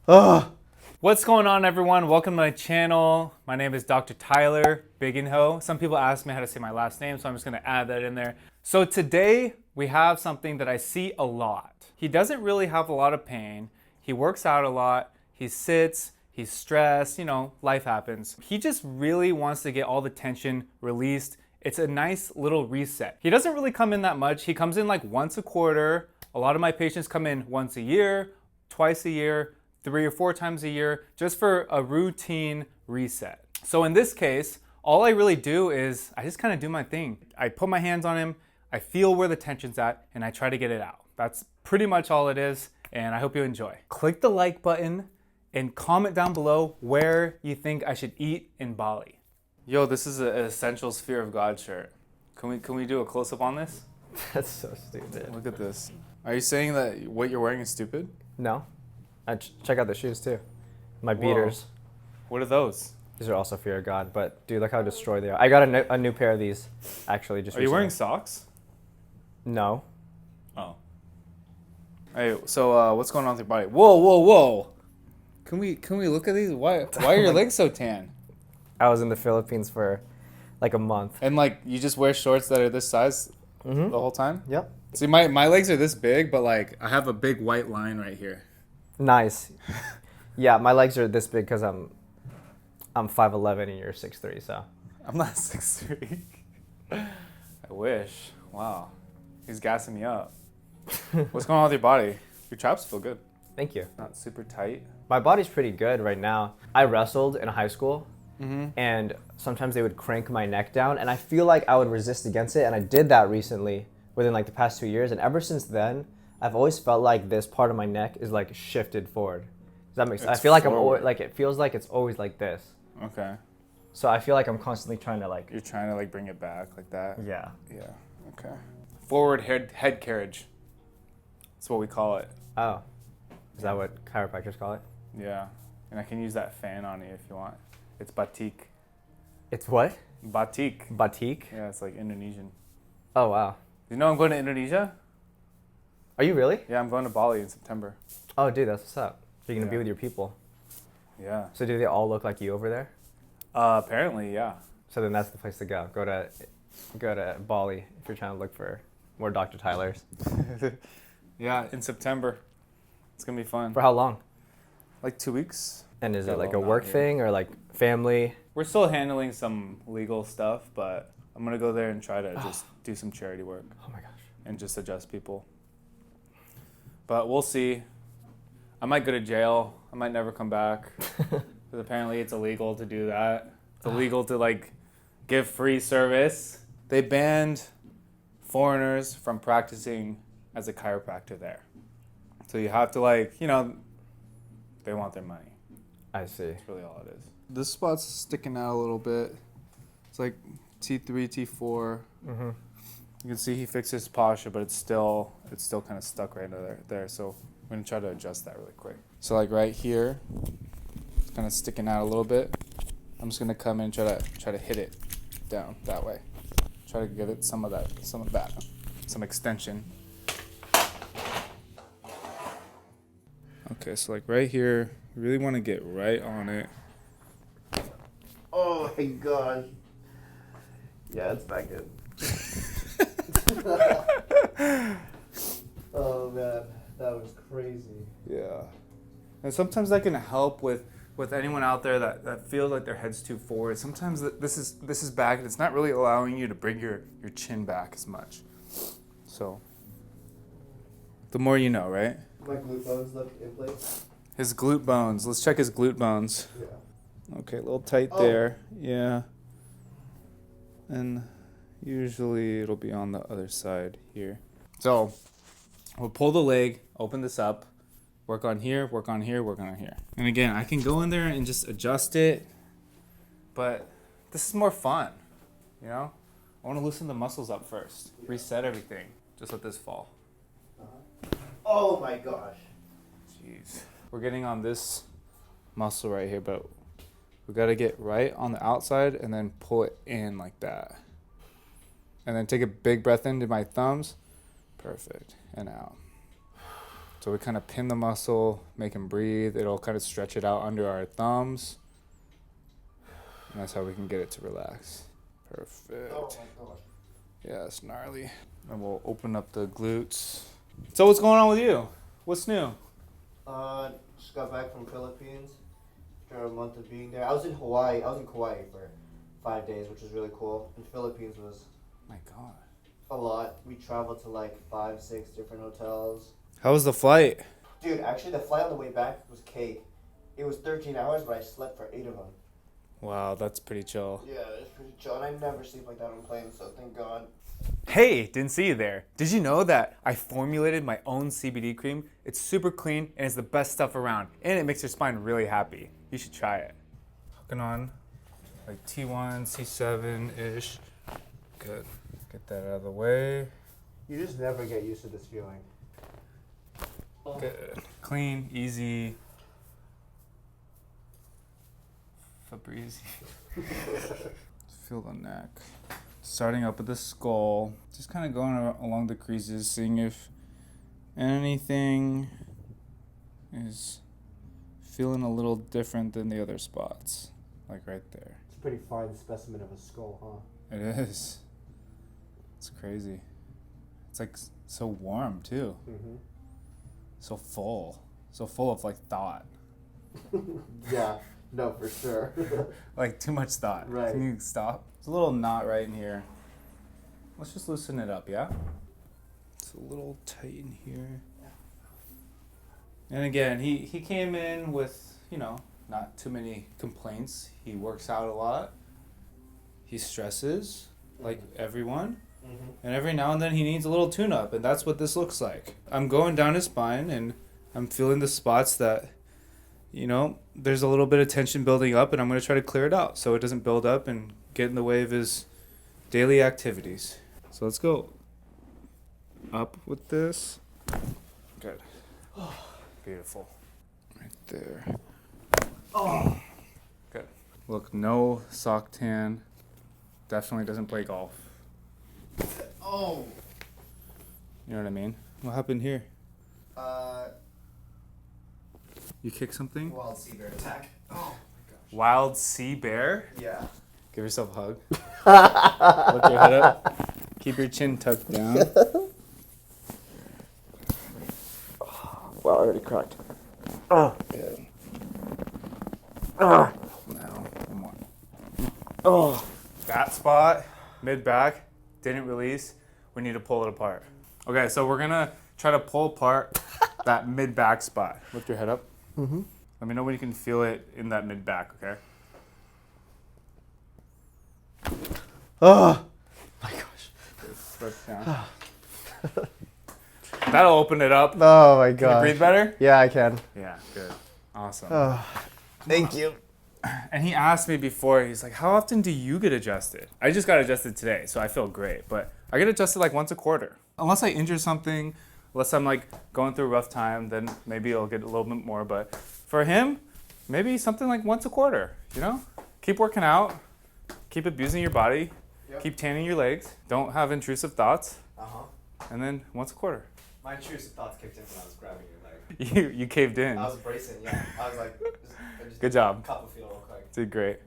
Ugh. What's going on, everyone? Welcome to my channel. My name is Dr. Tyler Bigenho. Some people ask me how to say my last name, so I'm just gonna add that in there. So today we have something that I see a lot. He doesn't really have a lot of pain. He works out a lot. He sits, he's stressed, life happens. He just really wants to get all the tension released. It's a nice little reset. He doesn't really come in that much. He comes in like once a quarter. A lot of my patients come in once a year, twice a year, 3 or 4 times a year, just for a routine reset. So in this case, all I really do is I just kind of do my thing. I put my hands on him, I feel where the tension's at, and I try to get it out. That's pretty much all it is, and I hope you enjoy. Click the like button and comment down below where you think I should eat in Bali. Yo, this is an Essentials Fear of God shirt. Can we do a close-up on this? That's so stupid. Look at this. Are you saying that what you're wearing is stupid? No. Check out the shoes too. My beaters. What are those? These are also Fear of God, but dude, look how destroyed they are. I got a new pair of these, actually, just Are you wearing socks? No. Oh. Hey, so what's going on with your body? Whoa. Can we look at these? Why are your legs so tan? I was in the Philippines for like a month. And like you just wear shorts that are this size the whole time? Yep. See, my legs are this big, but like I have a big white line right here. Nice. Yeah, my legs are this big because I'm 5'11" and you're 6'3", so. I'm not 6'3". I wish. Wow. He's gassing me up. What's going on with your body? Your traps feel good. Thank you. Not super tight. My body's pretty good right now. I wrestled in high school, and sometimes they would crank my neck down, and I feel like I would resist against it, and I did that recently within like the past 2 years, and ever since then, I've always felt like this part of my neck is like shifted forward. Does that make sense? I feel like I'm always, like, it feels like it's always like this. Okay. So I feel like I'm constantly trying to like. You're trying to like bring it back like that? Yeah. Yeah. Okay. Forward head carriage. That's what we call it. Oh. Is that what chiropractors call it? Yeah. And I can use that fan on you if you want. It's batik. It's what? Batik. Batik? Yeah, it's like Indonesian. Oh, wow. You know I'm going to Indonesia? Are you really? Yeah, I'm going to Bali in September. Oh, dude, that's what's up. So you're going to be Yeah. with your people. Yeah. So do they all look like you over there? Apparently, yeah. So then that's the place to go. Go to Bali if you're trying to look for more Dr. Tylers. Yeah, in September. It's going to be fun. For how long? Like 2 weeks. And is Yeah, it like well, a work not here. thing or like family? We're still handling some legal stuff, but I'm going to go there and try to just do some charity work Oh my gosh. and just adjust people. But we'll see. I might go to jail. I might never come back. Because apparently it's illegal to do that. It's illegal to like give free service. They banned foreigners from practicing as a chiropractor there. So you have to like, they want their money. I see. That's really all it is. This spot's sticking out a little bit. It's like T3, T4. Mm-hmm. You can see he fixed his posture, but it's still kind of stuck right there. So I'm gonna try to adjust that really quick. So like right here, it's kind of sticking out a little bit. I'm just gonna come in and try to hit it down that way. Try to give it some extension. Okay, so like right here, you really want to get right on it. Oh my gosh. Yeah, it's back good. Oh man, that was crazy. Yeah. And sometimes that can help with anyone out there that feels like their head's too forward. Sometimes this is back and it's not really allowing you to bring your chin back as much. So the more you know, right? My glute bones look in place. His glute bones. Let's check his glute bones. Yeah. Okay, a little tight there. Yeah. And usually it'll be on the other side here. So we'll pull the leg, open this up, work on here, work on here, work on here. And again, I can go in there and just adjust it, but this is more fun, I want to loosen the muscles up first, reset everything. Just let this fall. Oh my gosh. Jeez. We're getting on this muscle right here, but we got to get right on the outside and then pull it in like that. And then take a big breath into my thumbs. Perfect. And out. So we kind of pin the muscle, make him breathe. It'll kind of stretch it out under our thumbs. And that's how we can get it to relax. Perfect. Oh my gosh. Yeah, it's gnarly. And we'll open up the glutes. So what's going on with you? What's new? Just got back from Philippines after a month of being there. I was in Hawaii. I was in Kauai for 5 days, which was really cool. And Philippines was My God. a lot. We traveled to like 5, 6 different hotels. How was the flight? Dude, actually the flight on the way back was cake. It was 13 hours, but I slept for 8 of them. Wow, that's pretty chill. Yeah, it's pretty chill. And I never sleep like that on planes, so thank God. Hey, didn't see you there. Did you know that I formulated my own CBD cream? It's super clean and it's the best stuff around. And it makes your spine really happy. You should try it. Hooking on like T1, C7-ish. Good. Get that out of the way. You just never get used to this feeling. Good. Clean, easy. Febreze. Feel the neck. Starting up with the skull. Just kind of going along the creases, seeing if anything is feeling a little different than the other spots. Like right there. It's a pretty fine specimen of a skull, huh? It is. It's crazy. It's like so warm too. Mm-hmm. So full. So full of like thought. Yeah, no, for sure. Like too much thought. Right. Can you stop? It's a little knot right in here. Let's just loosen it up, yeah? It's a little tight in here. And again, he came in with, not too many complaints. He works out a lot. He stresses, like everyone. Mm-hmm. And every now and then he needs a little tune-up, and that's what this looks like. I'm going down his spine, and I'm feeling the spots that, there's a little bit of tension building up, and I'm going to try to clear it out so it doesn't build up and get in the way of his daily activities. So let's go up with this. Good. Beautiful. Right there. Oh. Good. Look, no sock tan. Definitely doesn't play golf. Oh. You know what I mean? What happened here? You kicked something? Wild sea bear attack. Oh my gosh. Wild sea bear? Yeah. Give yourself a hug. Lift your head up. Keep your chin tucked down. Wow, I already cracked. Good. Now, one more. Oh. That spot, mid-back, didn't release. We need to pull it apart. Okay, so we're gonna try to pull apart that mid-back spot. Lift your head up. Mm-hmm. Let me know when you can feel it in that mid-back, okay? Oh my gosh. Lift down. That'll open it up. Oh my Can you gosh. breathe better? Yeah, I can. Yeah, good. Awesome. Oh, thank you. And he asked me before, he's like, how often do you get adjusted? I just got adjusted today, so I feel great. But I get adjusted like once a quarter. Unless I injure something, unless I'm like going through a rough time, then maybe I'll get a little bit more. But for him, maybe something like once a quarter, Keep working out. Keep abusing your body. Yep. Keep tanning your legs. Don't have intrusive thoughts. Uh-huh. And then once a quarter. My intrusive thoughts kicked in when I was grabbing your leg. You caved in. I was bracing, yeah. I was like, just Good job. Cup of feel real quick. Did great.